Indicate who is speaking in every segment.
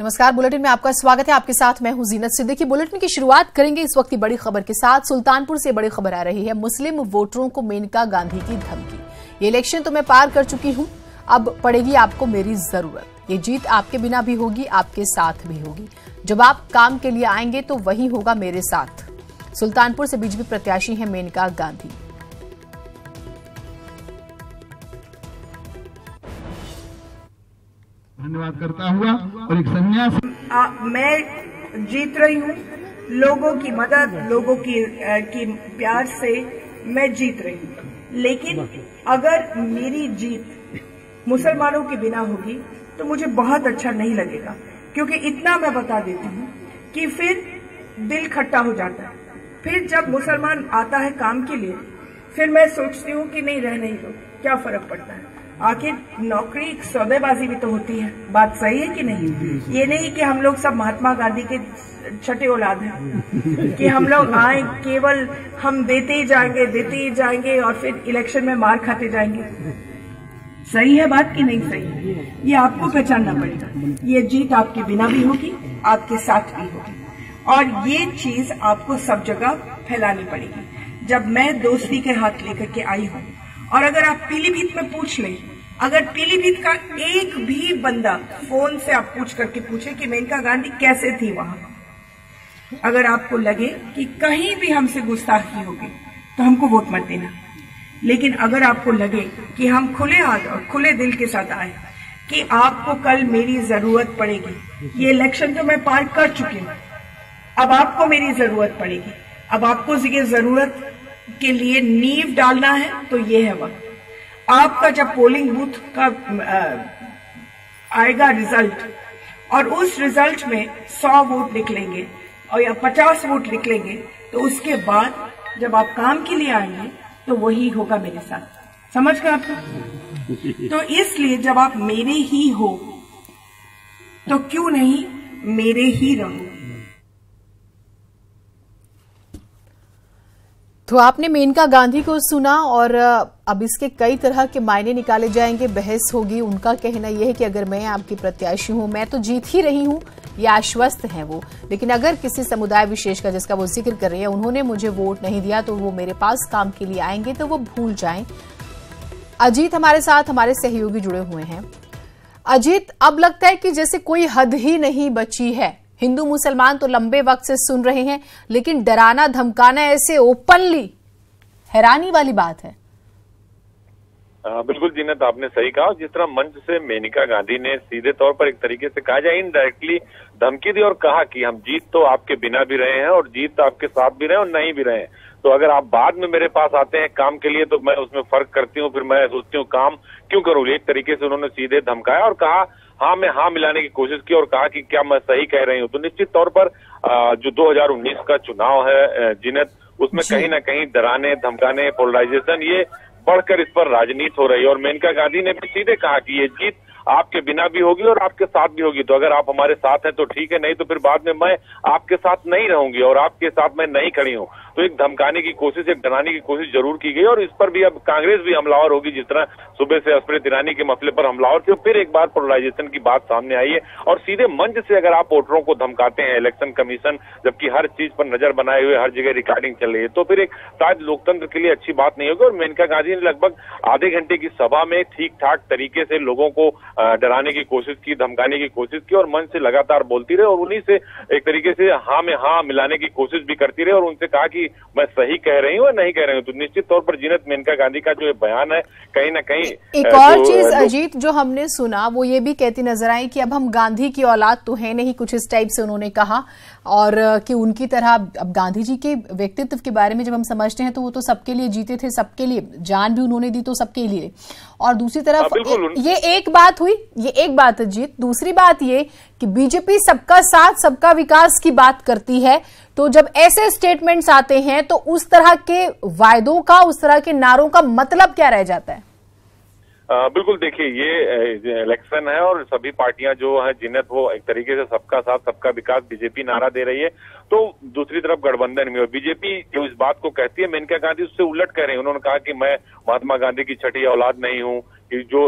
Speaker 1: नमस्कार, बुलेटिन में आपका स्वागत है। आपके साथ मैं हूं जीनत सिद्दीकी। बुलेटिन की शुरुआत करेंगे इस वक्त की बड़ी खबर के साथ। सुल्तानपुर से बड़ी खबर आ रही है। मुस्लिम वोटरों को मेनका गांधी की धमकी। ये इलेक्शन तो मैं पार कर चुकी हूं, अब पड़ेगी आपको मेरी जरूरत। ये जीत आपके बिना भी होगी, आपके साथ भी होगी। जब आप काम के लिए आएंगे तो वही होगा मेरे साथ। सुल्तानपुर से बीजेपी प्रत्याशी हैं मेनका गांधी।
Speaker 2: धन्यवाद करता हुआ और एक संन्यास
Speaker 3: मैं जीत रही हूँ। लोगों की मदद, लोगों की प्यार से मैं जीत रही हूँ। लेकिन अगर मेरी जीत मुसलमानों के बिना होगी तो मुझे बहुत अच्छा नहीं लगेगा, क्योंकि इतना मैं बता देती हूँ कि फिर दिल खट्टा हो जाता है। फिर जब मुसलमान आता है काम के लिए, फिर मैं सोचती हूँ कि नहीं, रहने ही दो, क्या फर्क पड़ता है। आखिर नौकरी सौदेबाजी भी तो होती है। बात सही है कि नहीं? ये नहीं कि हम लोग सब महात्मा गांधी के छठे औलाद हैं कि हम लोग आए केवल हम देते ही जाएंगे और फिर इलेक्शन में मार खाते जाएंगे। सही है बात कि नहीं सही है? ये आपको पहचानना पड़ेगा। ये जीत आपके बिना भी होगी, आपके साथ भी होगी, और ये चीज आपको सब जगह फैलानी पड़ेगी। जब मैं दोस्ती के हाथ लेकर के आई हूँ, और अगर आप पीलीभीत में पूछ लें, अगर पीलीभीत का एक भी बंदा फोन से आप पूछ करके पूछे कि मेनका गांधी कैसे थी वहां, अगर आपको लगे कि कहीं भी हमसे गुस्ताखी होगी तो हमको वोट मत देना। लेकिन अगर आपको लगे कि हम खुले हाथ और खुले दिल के साथ आए कि आपको कल मेरी जरूरत पड़ेगी, ये इलेक्शन तो मैं पार कर चुकी हूँ, अब आपको मेरी जरूरत पड़ेगी, अब आपको ये जरूरत के लिए नींव डालना है, तो ये है वक्त। आपका जब पोलिंग बूथ का आएगा रिजल्ट, और उस रिजल्ट में 100 वोट निकलेंगे और या 50 वोट निकलेंगे, तो उसके बाद जब आप काम के लिए आएंगे तो वही होगा मेरे साथ। समझ गए आपको? तो इसलिए जब आप मेरे ही हो तो क्यों नहीं मेरे ही रहो।
Speaker 1: तो आपने मेनका गांधी को सुना, और अब इसके कई तरह के मायने निकाले जाएंगे, बहस होगी। उनका कहना यह है कि अगर मैं आपकी प्रत्याशी हूं, मैं तो जीत ही रही हूं, ये आश्वस्त हैं वो, लेकिन अगर किसी समुदाय विशेष का जिसका वो जिक्र कर रही है, उन्होंने मुझे वोट नहीं दिया तो वो मेरे पास काम के लिए आएंगे तो वो भूल जाएं। अजीत हमारे साथ, हमारे सहयोगी जुड़े हुए हैं। अजीत, अब लगता है कि जैसे कोई हद ही नहीं बची है। हिंदू मुसलमान तो लंबे वक्त से सुन रहे हैं, लेकिन डराना धमकाना ऐसे ओपनली, हैरानी वाली बात है।
Speaker 4: बिल्कुल जीनत, आपने सही कहा। जिस तरह मंच से मेनका गांधी ने सीधे तौर पर एक तरीके से कहा जाए इनडायरेक्टली धमकी दी और कहा कि हम जीत तो आपके बिना भी रहे हैं और जीत आपके साथ भी रहे और नहीं भी रहे, तो अगर आप बाद में मेरे पास आते हैं काम के लिए तो मैं उसमें फर्क करती हूँ, फिर मैं सोचती हूँ काम क्यों करूँ। एक तरीके से उन्होंने सीधे धमकाया और कहा हाँ में हाँ मिलाने की कोशिश की और कहा कि क्या मैं सही कह रही हूँ। तो निश्चित तौर पर जो 2019 का चुनाव है जीनत, उसमें कहीं ना कहीं डराने धमकाने, पोलराइजेशन, ये बढ़कर इस पर राजनीति हो रही है। और मेनका गांधी ने भी सीधे कहा कि ये जीत आपके बिना भी होगी और आपके साथ भी होगी, तो अगर आप हमारे साथ हैं तो ठीक है, नहीं तो फिर बाद में मैं आपके साथ नहीं रहूंगी और आपके साथ मैं नहीं खड़ी हूँ। तो एक धमकाने की कोशिश, एक डराने की कोशिश जरूर की गई, और इस पर भी अब कांग्रेस भी हमलावर होगी। जिस तरह सुबह से स्मृति ईरानी के मसले पर हमलावर थे, फिर एक बार पोलराइजेशन की बात सामने आई है। और सीधे मंच से अगर आप वोटरों को धमकाते हैं, इलेक्शन कमीशन जबकि हर चीज पर नजर बनाए हुए हर जगह रिकॉर्डिंग चल रही है, तो फिर एक शायद लोकतंत्र के लिए अच्छी बात नहीं होगी। और मेनका गांधी ने लगभग आधे घंटे की सभा में ठीक ठाक तरीके से लोगों को डराने की कोशिश की, धमकाने की कोशिश की, और मंच से लगातार बोलती रहे और उन्हीं से एक तरीके से हाँ में हाँ मिलाने की कोशिश भी करती रहे और उनसे कहा कि मैं सही कह रही हूँ या नहीं कह रही हूँ। तो निश्चित तौर पर जीनत, मेनका गांधी का जो ये बयान है कहीं ना कहीं
Speaker 1: एक और चीज अजीत जो हमने सुना वो ये भी कहती नजर आई कि अब हम गांधी की औलाद तो है नहीं, कुछ इस टाइप से उन्होंने कहा, और कि उनकी तरह अब गांधी जी के व्यक्तित्व के बारे में जब हम समझते हैं तो वो तो सबके लिए जीते थे, सबके लिए जान भी उन्होंने दी, तो सबके लिए। और दूसरी तरफ ये एक बात हुई, ये एक बात अजीत। दूसरी बात ये कि बीजेपी सबका साथ सबका विकास की बात करती है, तो जब ऐसे स्टेटमेंट्स आते हैं तो उस तरह के वायदों का, उस तरह के नारों का मतलब क्या रह जाता है?
Speaker 4: बिल्कुल, देखिए ये इलेक्शन है और सभी पार्टियां जो है जिन्हें वो एक तरीके से सबका साथ सबका विकास बीजेपी नारा दे रही है, तो दूसरी तरफ गठबंधन में बीजेपी जो इस बात को कहती है, मेनका गांधी उससे उलट कह रहे हैं। उन्होंने कहा कि मैं महात्मा गांधी की छठी औलाद नहीं हूं, कि जो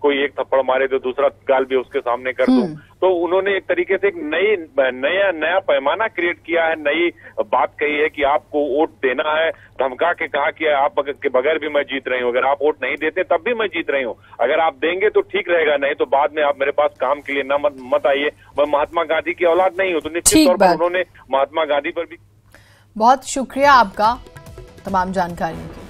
Speaker 4: कोई एक थप्पड़ मारे तो दूसरा गाल भी उसके सामने कर दूं। तो उन्होंने एक तरीके से एक नया पैमाना क्रिएट किया है, नई बात कही है कि आपको वोट देना है, धमका के कहा कि आप के बगैर भी मैं जीत रही हूँ, अगर आप वोट नहीं देते तब भी मैं जीत रही हूँ, अगर आप देंगे तो ठीक रहेगा, नहीं तो बाद में आप मेरे पास काम के लिए न मत आइए, मैं महात्मा गांधी की औलाद नहीं हूँ। तो निश्चित तौर पर उन्होंने महात्मा गांधी पर भी।
Speaker 1: बहुत शुक्रिया आपका तमाम जानकारियों के लिए।